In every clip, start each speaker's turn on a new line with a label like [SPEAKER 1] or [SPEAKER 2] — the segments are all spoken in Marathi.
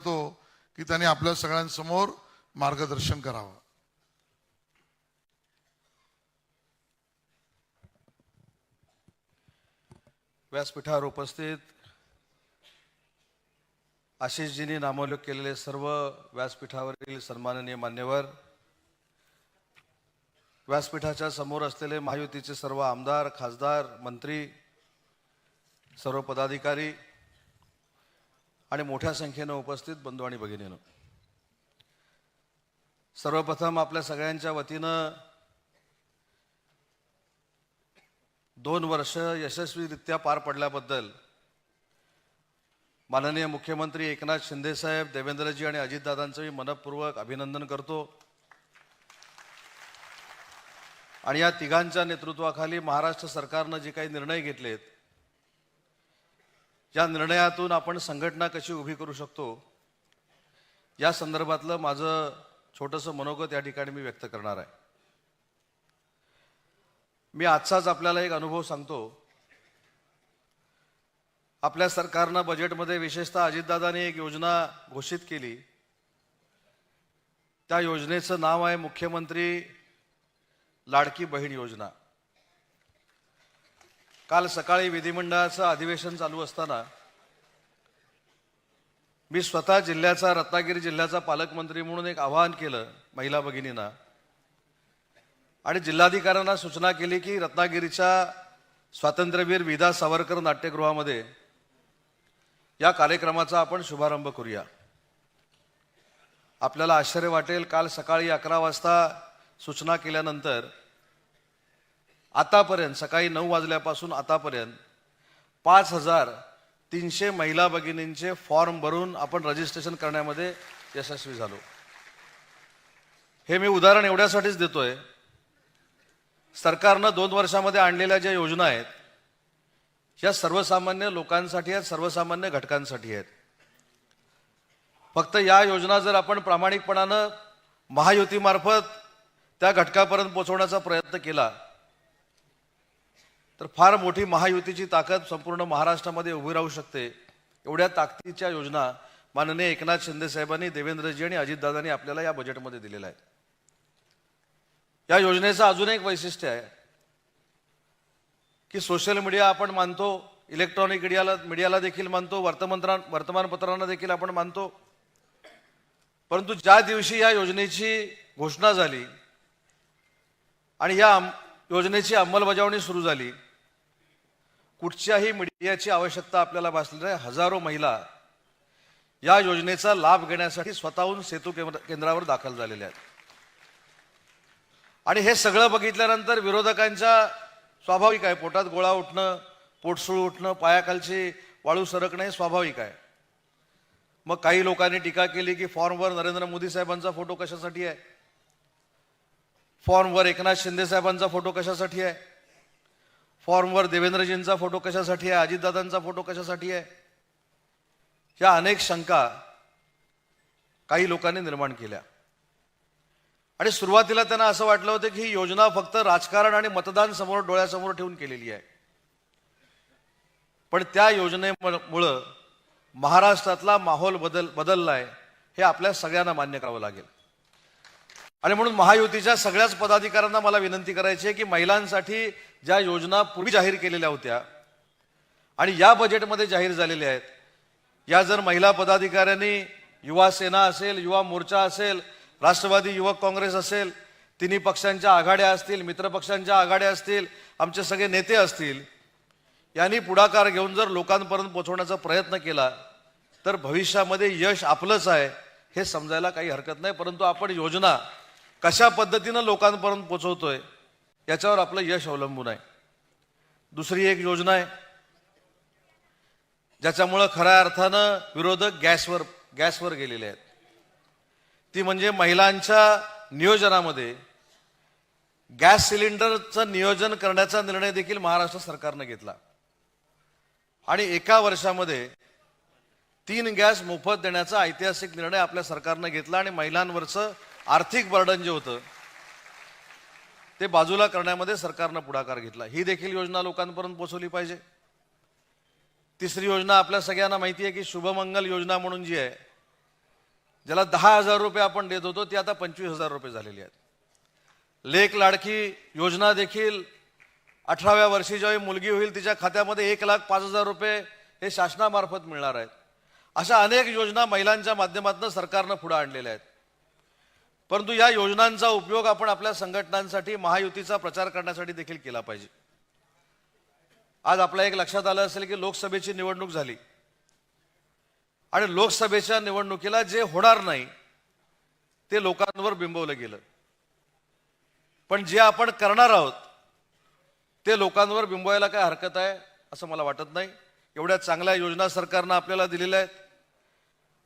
[SPEAKER 1] तो की त्यांनी आपल्या सगळ्यांसमोर मार्गदर्शन करावं.
[SPEAKER 2] व्यासपीठावर उपस्थित आशिषजींनी नामोल्लेख केलेले सर्व व्यासपीठावरील सन्माननीय मान्यवर, व्यासपीठाच्या समोर असलेले महायुतीचे सर्व आमदार, खासदार, मंत्री, सर्व पदाधिकारी आणि मोठ्या संख्येने उपस्थित बंधू आणि भगिनींनो, सर्वप्रथम आपल्या सगळ्यांच्या वतीनं 2 वर्ष यशस्वीरित्या पार पडल्याबद्दल माननीय मुख्यमंत्री एकनाथ शिंदे साहेब, देवेंद्रजी आणि अजितदादांचं मी मनपूर्वक अभिनंदन करतो. आणि या तिघांच्या नेतृत्वाखाली महाराष्ट्र सरकारनं जे काही निर्णय घेतलेत, या निर्णयातून आपण संघटना कशी उभी करू शकतो या संदर्भातलं माझं छोटंसं मनोगत या ठिकाणी मी व्यक्त करणार आहे. मी आजचाच आपल्याला एक अनुभव सांगतो. आपल्या सरकारनं बजेटमध्ये विशेषतः अजितदादांनी एक योजना घोषित केली. त्या योजनेचं नाव आहे मुख्यमंत्री लाडकी बहीण योजना. काल सकाळी विधिमंडळाचं अधिवेशन चालू असताना मी स्वतः जिल्ह्याचा, रत्नागिरी जिल्ह्याचा पालकमंत्री म्हणून एक आवाहन केलं महिला भगिनींना आणि जिल्हाधिकाऱ्यांना सूचना केली की रत्नागिरीच्या स्वातंत्र्यवीर विदा सावरकर नाट्यगृहामध्ये या कार्यक्रमाचा आपण शुभारंभ करूया. आपल्याला आश्चर्य वाटेल, काल सकाळी 11 वाजता सूचना केल्यानंतर आतापर्यंत, सकाळी 9 वाजल्यापासून आतापर्यंत 5300 महिला भगिनींचे फॉर्म भरून आपण रजिस्ट्रेशन करण्यामध्ये यशस्वी झालो. हे मी उदाहरण एवढ्यासाठीच देतोय, सरकारनं 2 वर्षामध्ये आणलेल्या ज्या योजना आहेत या सर्वसामान्य लोकांसाठी आहेत, सर्वसामान्य घटकांसाठी आहेत. फक्त या योजना जर आपण प्रामाणिकपणानं महायुतीमार्फत त्या घटकापर्यंत पोहोचवण्याचा प्रयत्न केला तर फार मोठी महायुतीची ताकद संपूर्ण महाराष्ट्रामध्ये उभी राहू शकते. एवढ्या ताकदीच्या योजना माननीय एकनाथ शिंदे साहेबांनी, देवेंद्रजी आणि अजितदादांनी आपल्याला या बजेटमध्ये दिलेल्या आहेत. या योजनेचं अजून एक वैशिष्ट्य आहे की सोशल मीडिया आपण मानतो, इलेक्ट्रॉनिक मीडियाला देखील मानतो, वर्तमानपत्रांना देखील आपण मानतो. परंतु ज्या दिवशी या योजनेची घोषणा झाली आणि या योजनेची अंमलबजावणी सुरू झाली, कुठच्याही मीडियाची आवश्यकता आपल्याला भासली नाही. हजारो महिला या योजनेचा लाभ घेण्यासाठी स्वतःहून सेतू केंद्रावर दाखल झालेल्या आहेत. आणि हे सगळं बघितल्यानंतर विरोधकांच्या स्वाभाविक आहे, पोटात गोळा उठणं, पोटसूळ उठणं, पायाखालची वाळू सरकणं हे स्वाभाविक आहे. मग काही लोकांनी टीका केली की फॉर्मवर नरेंद्र मोदी साहेबांचा फोटो कशासाठी आहे, फॉर्मवर एकनाथ शिंदे साहेबांचा फोटो कशासाठी आहे, फॉर्मवर देवेंद्रजींचा फोटो कशासाठी आहे, अजितदादांचा फोटो कशासाठी आहे. या अनेक शंका काही लोकांनी निर्माण केल्या आणि सुरुवातीला त्यांना असं वाटलं होतं की ही योजना फक्त राजकारण आणि मतदान समोर, डोळ्यासमोर ठेवून केलेली आहे. पण त्या योजनेमुळं महाराष्ट्रातला माहोल बदललाय हे आपल्या सगळ्यांना मान्य करावं लागेल. आणि म्हणून महायुतीच्या सगळ्याच पदाधिकाऱ्यांना मला विनंती करायची आहे की महिलांसाठी ज्या योजना पूर्वी जाहीर केलेल्या होत्या आणि या बजेटमध्ये जाहीर झालेल्या आहेत, या जर महिला पदाधिकाऱ्यांनी युवा सेना असेल, युवा मोर्चा असेल, राष्ट्रवादी युवक काँग्रेस असेल, तिन्ही पक्षांच्या आघाड्या असतील, मित्र पक्षांच्या आघाड्या असतील, आमचे सगळे नेते असतील, यांनी पुढाकार घेऊन जर लोकांपर्यंत पोहोचवण्याचा प्रयत्न केला तर भविष्यामध्ये यश आपलंच आहे हे समजायला काही हरकत नाही. परंतु आपण योजना कशा पद्धतीनं लोकांपर्यंत पोहोचवतोय याच्यावर आपलं यश अवलंबून आहे. दुसरी एक योजना आहे ज्याच्यामुळं खऱ्या अर्थानं विरोधक गॅसवर गेलेले आहेत, ती म्हणजे महिलांच्या नियोजनामध्ये गॅस सिलेंडरचं नियोजन करण्याचा निर्णय देखील महाराष्ट्र सरकारनं घेतला आणि एका वर्षामध्ये 3 गॅस मोफत देण्याचा ऐतिहासिक निर्णय आपल्या सरकारनं घेतला आणि महिलांवरचं आर्थिक बर्डन जे होतं ते बाजूला करण्यामध्ये सरकारनं पुढाकार घेतला. ही देखील योजना लोकांपर्यंत पोहोचवली पाहिजे. तिसरी योजना आपल्या सगळ्यांना माहिती आहे की शुभमंगल योजना म्हणून जी आहे ज्याला 10,000 रुपये आपण देत होतो ती आता 25,000 रुपये झालेली आहेत. लेक लाडकी योजना देखील 18व्या वर्षी जेव्हा मुलगी होईल तिच्या खात्यामध्ये 1,05,000 रुपये हे शासनामार्फत मिळणार आहेत. अशा अनेक योजना महिलांच्या माध्यमातून सरकारनं पुढे आणलेल्या आहेत. परंतु या योजनांचा उपयोग आपण आपल्या संघटनांसाठी महायुतीचा प्रचार करण्यासाठी देखील केला पाहिजे. आज आपल्या एक लक्षात आलं असेल की लोकसभेची निवडणूक झाली आणि लोकसभेच्या निवडणुकीला जे होणार नाही ते लोकांवर बिंबवलं गेलं, पण जे आपण करणार आहोत ते लोकांवर बिंबवायला काय हरकत आहे असं मला वाटत नाही. एवढ्या चांगल्या योजना सरकारनं आपल्याला दिलेल्या आहेत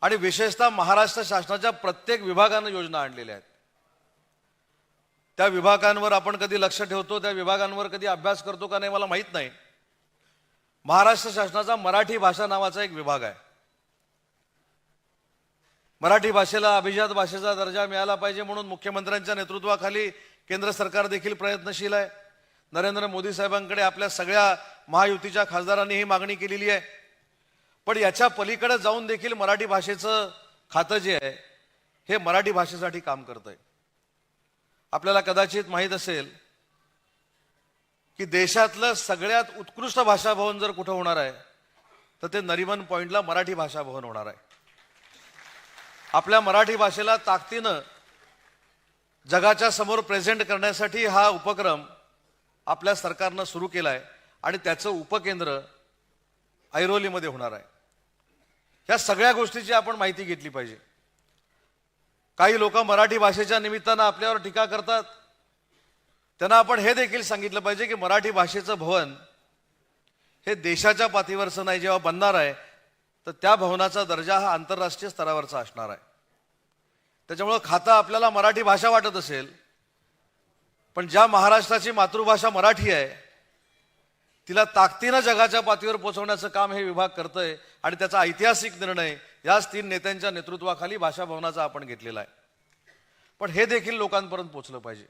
[SPEAKER 2] आणि विशेषतः महाराष्ट्र शासनाच्या प्रत्येक विभागानं योजना आणलेल्या आहेत. त्या विभागांवर आपण कधी लक्ष ठेवतो, त्या विभागांवर कधी अभ्यास करतो का नाही मला माहीत नाही. महाराष्ट्र शासनाचा मराठी भाषा नावाचा एक विभाग आहे. मराठी भाषेला अभिजात भाषेचा दर्जा मिळाला पाहिजे म्हणून मुख्यमंत्र्यांच्या नेतृत्वाखाली केंद्र सरकार देखील प्रयत्नशील आहे. नरेंद्र मोदी साहेबांकडे आपल्या सगळ्या महायुतीच्या खासदारांनी ही मागणी केलेली आहे. पण याच्या पलीकडे जाऊन देखील मराठी भाषेचं खातं जे आहे हे मराठी भाषेसाठी काम करतंय. आपल्याला कदाचित माहीत असेल की देशातलं सगळ्यात उत्कृष्ट भाषा भवन जर कुठं होणार आहे तर ते नरिमन पॉइंटला मराठी भाषा भवन होणार आहे. आपल्या मराठी भाषेला ताकदीनं जगाच्या समोर प्रेझेंट करण्यासाठी हा उपक्रम आपल्या सरकारनं सुरू केला आहे आणि त्याचं उपकेंद्र ऐरोलीमध्ये होणार आहे. या सगळ्या गोष्टीची आपण माहिती घेतली पाहिजे. काही लोक मराठी भाषेच्या निमित्तानं आपल्यावर टीका करतात, त्यांना आपण हे देखील सांगितलं पाहिजे की मराठी भाषेचं भवन हे देशाच्या पातळीवरचं नाही, जेव्हा बनणार आहे तर त्या भवनाचा दर्जा हा आंतरराष्ट्रीय स्तरावरचा असणार आहे. त्याच्यामुळं खातं आपल्याला मराठी भाषा वाटत असेल, पण ज्या महाराष्ट्राची मातृभाषा मराठी आहे तिला ताकदीनं जगाच्या पातळीवर पोहोचवण्याचं काम हे विभाग करतंय आणि त्याचा ऐतिहासिक निर्णय याच 3 नेत्यांच्या नेतृत्वाखाली भाषा भवनाचा आपण घेतलेला आहे. पण हे देखील लोकांपर्यंत पोहोचलं पाहिजे.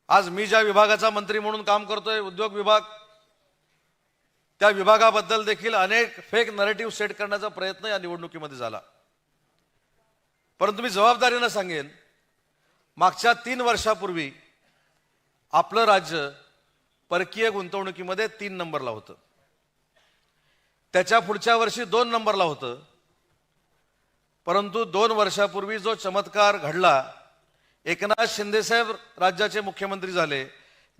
[SPEAKER 2] आज मी ज्या विभागाचा मंत्री म्हणून काम करतोय, उद्योग विभाग, त्या विभागाबद्दल देखील अनेक फेक नरेटिव्ह सेट करण्याचा प्रयत्न या निवडणुकीमध्ये झाला. परंतु मी जबाबदारीनं सांगेन, मागच्या 3 वर्षापूर्वी आपलं राज्य परकीय गुंतवणुकीमध्ये 3 नंबरला होतं. त्याच्या पुढच्या वर्षी 2 नंबरला होतं. परंतु 2 वर्षापूर्वी जो चमत्कार घडला, एकनाथ शिंदेसाहेब राज्याचे मुख्यमंत्री झाले,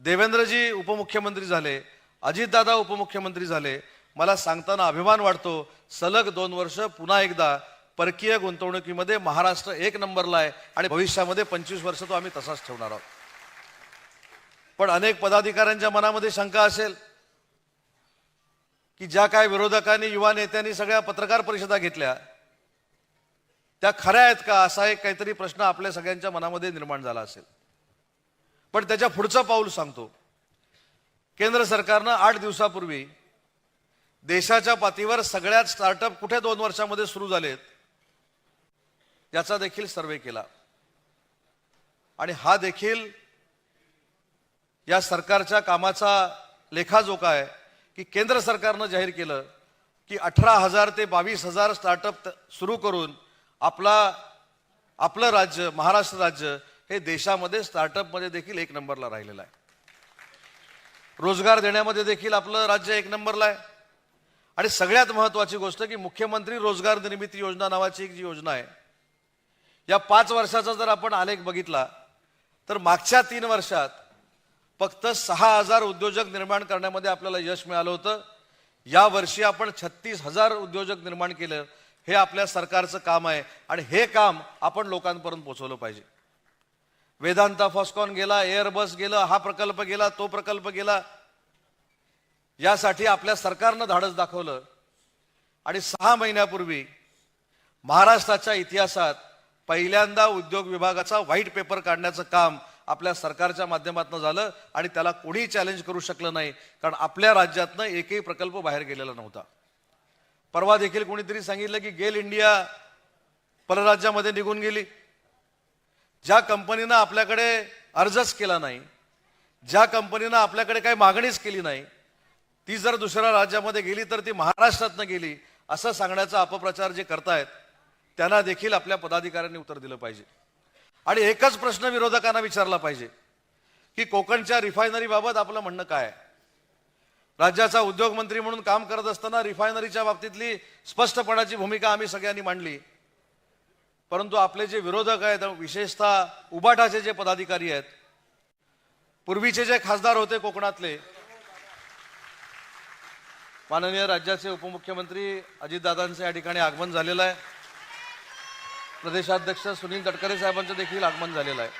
[SPEAKER 2] देवेंद्रजी उपमुख्यमंत्री झाले, अजितदादा उपमुख्यमंत्री झाले. मला सांगताना अभिमान वाटतो, सलग 2 वर्ष पुन्हा एकदा परकीय गुंतवणुकीमध्ये महाराष्ट्र 1 नंबरला आहे आणि भविष्यामध्ये 25 वर्ष तो आम्ही तसाच ठेवणार आहोत. पण अनेक पदाधिकाऱ्यांच्या मनामध्ये शंका असेल की ज्या काय विरोधकांनी, युवा नेत्यांनी सगळ्या पत्रकार परिषदा घेतल्या त्या खऱ्या आहेत का, असा एक काहीतरी प्रश्न आपल्या सगळ्यांच्या मनामध्ये निर्माण झाला असेल. पण त्याच्या पुढचं पाऊल सांगतो. केंद्र सरकारनं 8 दिवसापूर्वी देशाच्या पातळीवर सगळ्यात स्टार्टअप कुठे 2 वर्षामध्ये सुरू झालेत याचा देखील सर्वे केला आणि हा देखील या सरकारच्या कामाचा लेखाजोखा आहे की केंद्र सरकारनं जाहीर केलं की 18,000 ते 22,000 स्टार्टअप सुरू करून आपलं राज्य, महाराष्ट्र राज्य हे देशामध्ये स्टार्टअपमध्ये देखील 1 नंबरला राहिलेलं आहे. रोजगार देण्यामध्ये देखील आपलं राज्य 1 नंबरला आहे. आणि सगळ्यात महत्त्वाची गोष्ट की मुख्यमंत्री रोजगार निर्मिती योजना नावाची एक जी योजना आहे, या 5 वर्षाचा जर आपण आलेख बघितला तर मागच्या 3 वर्षात फक्त 6,000 उद्योजक निर्माण करण्यामध्ये आपल्याला यश मिळालं होतं. या वर्षी आपण 36,000 उद्योजक निर्माण केलं. हे आपल्या सरकारचं काम आहे आणि हे काम आपण लोकांपर्यंत पोहोचवलं पाहिजे. वेदांता फॉस्कॉन गेला, एअरबस गेलं, हा प्रकल्प गेला, तो प्रकल्प गेला. यासाठी आपल्या सरकारनं धाडस दाखवलं आणि 6 महिन्यापूर्वी महाराष्ट्राच्या इतिहासात पहिल्यांदा उद्योग विभागाचा व्हाईट पेपर काढण्याचं काम आपल्या सरकारच्या माध्यमातून झालं आणि त्याला कोणीही चॅलेंज करू शकलं नाही, कारण आपल्या राज्यातनं एकही प्रकल्प बाहेर गेलेला नव्हता. परवा देखील कोणीतरी सांगितलं की गेल इंडिया परराज्यामध्ये निघून गेली. ज्या कंपनीनं आपल्याकडे अर्जच केला नाही, ज्या कंपनीनं आपल्याकडे काही मागणीच केली नाही, ती जर दुसऱ्या राज्यामध्ये गेली तर ती महाराष्ट्रातनं गेली असं सांगण्याचा अपप्रचार जे करतायत त्यांना देखील आपल्या पदाधिकाऱ्यांनी उत्तर दिलं पाहिजे. आणि एकच प्रश्न विरोधकांना विचारला पाहिजे की कोकणच्या रिफायनरीबाबत आपलं म्हणणं काय आहे. राज्याचा उद्योग मंत्री म्हणून काम करत असताना रिफायनरीच्या बाबतीतली स्पष्टपणाची भूमिका आम्ही सगळ्यांनी मांडली. परंतु आपले जे विरोधक आहेत, विशेषतः उबाटाचे जे पदाधिकारी आहेत, पूर्वीचे जे खासदार होते कोकणातले, माननीय राज्याचे उपमुख्यमंत्री अजितदादांचं या ठिकाणी आगमन झालेलं आहे. प्रदेशाध्यक्ष सुनील तटकरे साहेबांचं देखील आगमन झालेलं आहे.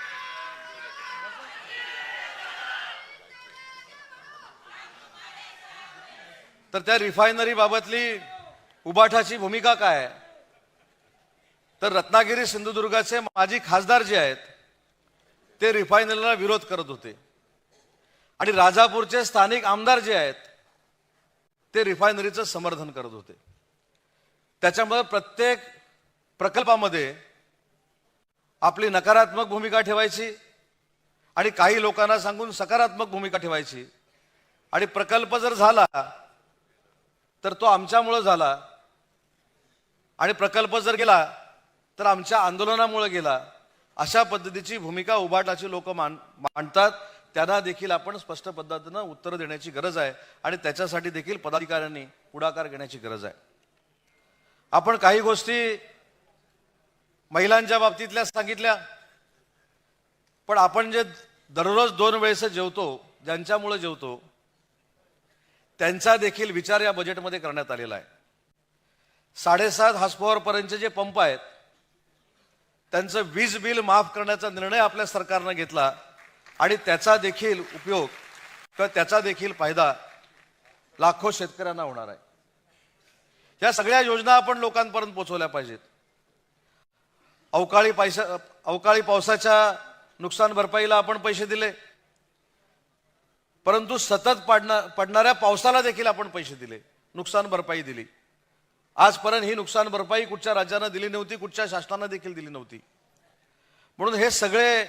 [SPEAKER 2] तर त्या रिफायनरी बाबतली उबाठाची भूमिका काय आहे. तर रत्नागिरी सिंधुदुर्गाचे माजी खासदार जे आहेत ते रिफायनरीला विरोध करत होते आणि राजापूरचे स्थानिक आमदार जे आहेत ते रिफायनरीचं समर्थन करत होते. त्याच्यामुळे प्रत्येक प्रकल्पामध्ये आपली नकारात्मक भूमिका ठेवायची आणि काही लोकांना सांगून सकारात्मक भूमिका ठेवायची. आणि प्रकल्प जर झाला तर तो आमच्यामुळे झाला आणि प्रकल्प जर गेला तर आमच्या आंदोलनामुळे गेला, अशा पद्धतीची भूमिका उबाटाची लोक मांडतात. त्यांना देखील आपण स्पष्ट पद्धतीनं उत्तर देण्याची गरज आहे आणि त्याच्यासाठी देखील पदाधिकाऱ्यांनी पुढाकार घेण्याची गरज आहे. आपण काही गोष्टी महिलांच्या बाबतीतल्या सांगितल्या, पण आपण जे दररोज 2 वेळेस जेवतो, ज्यांच्यामुळे जेवतो, त्यांचा देखील विचार या बजेटमध्ये करण्यात आलेला आहे. 7.5 हॉर्सपॉवर पर्यंतचे जे पंप आहेत त्यांचं वीज बिल माफ करण्याचा निर्णय आपल्या सरकारनं घेतला आणि त्याचा देखील उपयोग किंवा त्याचा देखील फायदा लाखो शेतकऱ्यांना होणार आहे. या सगळ्या योजना आपण लोकांपर्यंत पोहोचवल्या पाहिजेत. अवकाळी पावसाच्या नुकसान भरपाईला आपण पैसे दिले, परंतु सतत पडणाऱ्या पावसाला देखील आपण पैसे दिले, नुकसान भरपाई दिली. आजपर्यंत ही नुकसान भरपाई कुठच्या राज्यानं दिली नव्हती, कुठच्या शासनानं देखील दिली नव्हती. म्हणून हे सगळे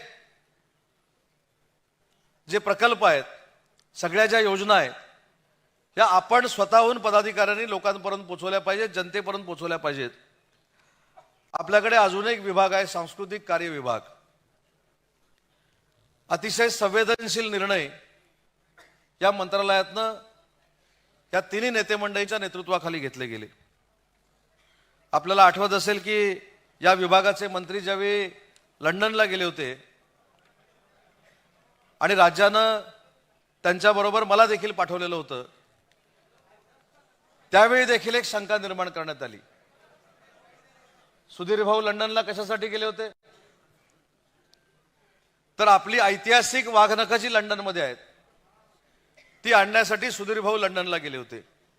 [SPEAKER 2] जे प्रकल्प आहेत, सगळ्या ज्या योजना आहेत, या आपण स्वतःहून पदाधिकाऱ्यांनी लोकांपर्यंत पोहोचवल्या पाहिजेत, जनतेपर्यंत पोहोचवल्या पाहिजेत. आपल्याकडे अजून एक विभाग आहे, सांस्कृतिक कार्य विभाग. अतिशय संवेदनशील निर्णय या मंत्रालयातनं या तिन्ही नेते मंडळींच्या नेतृत्वाखाली घेतले गेले. आपल्याला आठवत असेल की या विभागाचे मंत्री ज्यावेळी लंडनला गेले होते आणि राज्यानं त्यांच्याबरोबर मला देखील पाठवलेलं होतं, त्यावेळी देखील एक शंका निर्माण करण्यात आली. सुधीर भाऊ लंडनला कशासाठी गेले होते? तर आपली ऐतिहासिक वाघनखं जी लंडनमध्ये आहेत ती आणण्यासाठी सुधीर भाऊ लंडनला गेले होते.